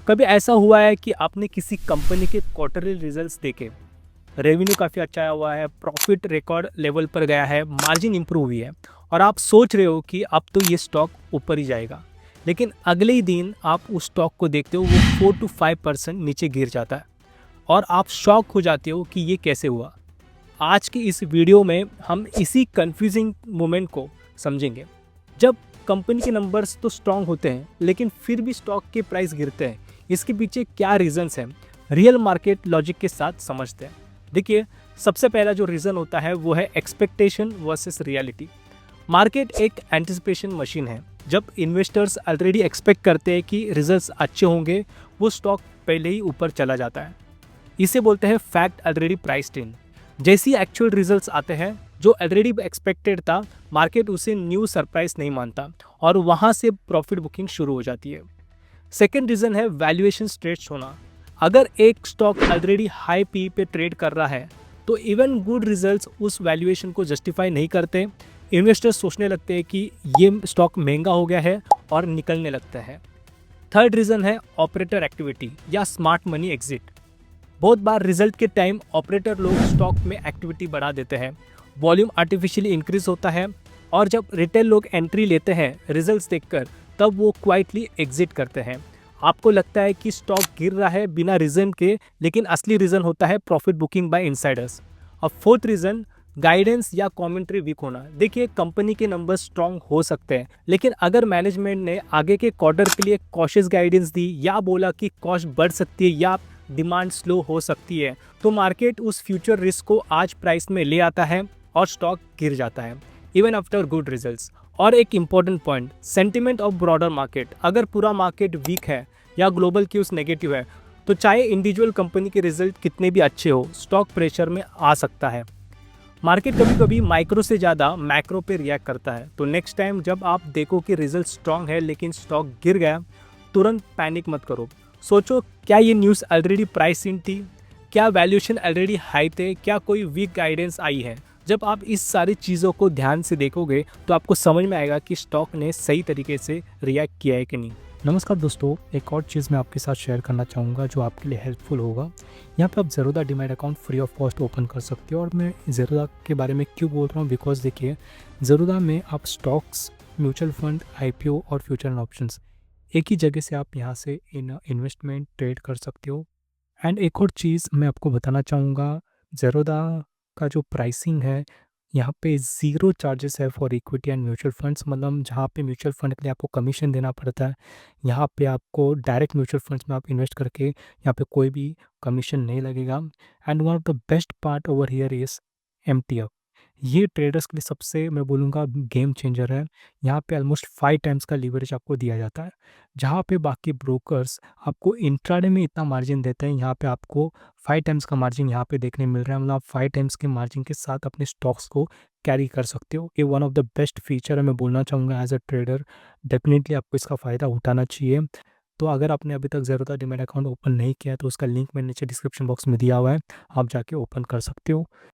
कभी ऐसा हुआ है कि आपने किसी कंपनी के क्वार्टरली रिजल्ट्स देखे, रेवेन्यू काफ़ी अच्छा आया हुआ है, प्रॉफिट रिकॉर्ड लेवल पर गया है, मार्जिन इंप्रूव हुई है और आप सोच रहे हो कि अब तो ये स्टॉक ऊपर ही जाएगा, लेकिन अगले ही दिन आप उस स्टॉक को देखते हो वो 4 to 5% नीचे गिर जाता है और आप शॉक हो जाते हो कि ये कैसे हुआ। आज की इस वीडियो में हम इसी कंफ्यूजिंग मोमेंट को समझेंगे, जब कंपनी के नंबर्स तो स्ट्रांग होते हैं लेकिन फिर भी स्टॉक के प्राइस गिरते हैं। इसके पीछे क्या रीजंस हैं, रियल मार्केट लॉजिक के साथ समझते हैं। देखिए, सबसे पहला जो रीज़न होता है वो है एक्सपेक्टेशन वर्सेस रियलिटी। मार्केट एक एंटिसिपेशन मशीन है। जब इन्वेस्टर्स ऑलरेडी एक्सपेक्ट करते हैं कि रिजल्ट्स अच्छे होंगे, वो स्टॉक पहले ही ऊपर चला जाता है। इसे बोलते हैं फैक्ट ऑलरेडी प्राइस्ड इन। जैसी एक्चुअल रिजल्ट्स आते हैं जो ऑलरेडी एक्सपेक्टेड था, मार्केट उसे न्यू सरप्राइज नहीं मानता और वहाँ से प्रॉफिट बुकिंग शुरू हो जाती है। सेकेंड रीज़न है वैल्यूएशन स्ट्रेच होना। अगर एक स्टॉक ऑलरेडी हाई पी पे ट्रेड कर रहा है तो इवन गुड रिजल्ट्स उस वैल्यूएशन को जस्टिफाई नहीं करते। इन्वेस्टर्स सोचने लगते हैं कि ये स्टॉक महंगा हो गया है और निकलने लगता है। थर्ड रीज़न है ऑपरेटर एक्टिविटी या स्मार्ट मनी एग्जिट। बहुत बार रिजल्ट के टाइम ऑपरेटर लोग स्टॉक में एक्टिविटी बढ़ा देते हैं, वॉल्यूम आर्टिफिशियली इंक्रीज होता है और जब रिटेल लोग एंट्री लेते हैं रिजल्ट्स देखकर, तब वो क्वाइटली एग्जिट करते हैं। आपको लगता है कि स्टॉक गिर रहा है बिना रीज़न के, लेकिन असली रीज़न होता है प्रॉफिट बुकिंग बाय इनसाइडर्स। अब फोर्थ रीज़न, गाइडेंस या कमेंट्री वीक होना। देखिए, कंपनी के नंबर्स स्ट्रांग हो सकते हैं, लेकिन अगर मैनेजमेंट ने आगे के क्वार्टर के लिए कॉशियस गाइडेंस दी या बोला कि कॉस्ट बढ़ सकती है या डिमांड स्लो हो सकती है, तो मार्केट उस फ्यूचर रिस्क को आज प्राइस में ले आता है और स्टॉक गिर जाता है इवन आफ्टर गुड रिजल्ट्स। और एक important point, sentiment of broader market. अगर पूरा मार्केट वीक है या ग्लोबल क्यूज नेगेटिव है, तो चाहे इंडिविजुअल कंपनी के रिजल्ट कितने भी अच्छे हो, स्टॉक प्रेशर में आ सकता है। मार्केट कभी कभी माइक्रो से ज़्यादा मैक्रो पे रिएक्ट करता है। तो नेक्स्ट टाइम जब आप देखो कि रिजल्ट स्ट्रांग है लेकिन स्टॉक गिर गया, तुरंत पैनिक मत करो। सोचो, क्या ये न्यूज़ ऑलरेडी प्राइस इन थी, क्या वैल्यूएशन ऑलरेडी हाई थे, क्या कोई वीक गाइडेंस आई है। जब आप इस सारी चीज़ों को ध्यान से देखोगे तो आपको समझ में आएगा कि स्टॉक ने सही तरीके से रिएक्ट किया है कि नहीं। नमस्कार दोस्तों, एक और चीज़ मैं आपके साथ शेयर करना चाहूँगा जो आपके लिए हेल्पफुल होगा। यहाँ पे आप Zerodha demat account free of cost open कर सकते हो। और मैं ज़ेरोधा के बारे में क्यों बोल रहा हूँ, बिकॉज देखिए, ज़ेरोधा में आप स्टॉक्स, म्यूचुअल फंड, आईपीओ और फ्यूचर एंड ऑप्शंस एक ही जगह से आप यहाँ से इन्वेस्टमेंट ट्रेड कर सकते हो। एंड एक और चीज़ मैं आपको बताना चाहूँगा, ज़ेरोधा का जो प्राइसिंग है, यहाँ पे ज़ीरो चार्जेस है for equity and mutual funds. मतलब जहाँ पे म्यूचुअल फंड के लिए आपको कमीशन देना पड़ता है, यहाँ पे आपको डायरेक्ट म्यूचुअल फंड्स में आप इन्वेस्ट करके यहाँ पे कोई भी कमीशन नहीं लगेगा। And one of the best part over here is MTF. ये ट्रेडर्स के लिए सबसे, मैं बोलूँगा, गेम चेंजर है। यहाँ पे ऑलमोस्ट 5 टाइम्स का लीवरेज आपको दिया जाता है। जहाँ पे बाकी ब्रोकर्स आपको इंट्राडे में इतना मार्जिन देते हैं, यहाँ पे आपको 5 टाइम्स का मार्जिन यहाँ पे देखने मिल रहा है। मतलब आप 5 टाइम्स के मार्जिन के साथ अपने स्टॉक्स को कैरी कर सकते हो। ये one of the best feature है, मैं बोलना चाहूँगा एज अ ट्रेडर। डेफिनेटली आपको इसका फ़ायदा उठाना चाहिए। तो अगर आपने अभी तक ज़ेरोधा डीमैट अकाउंट ओपन नहीं किया है तो उसका लिंक मैंने नीचे डिस्क्रिप्शन बॉक्स में दिया हुआ है, आप जाके ओपन कर सकते हो।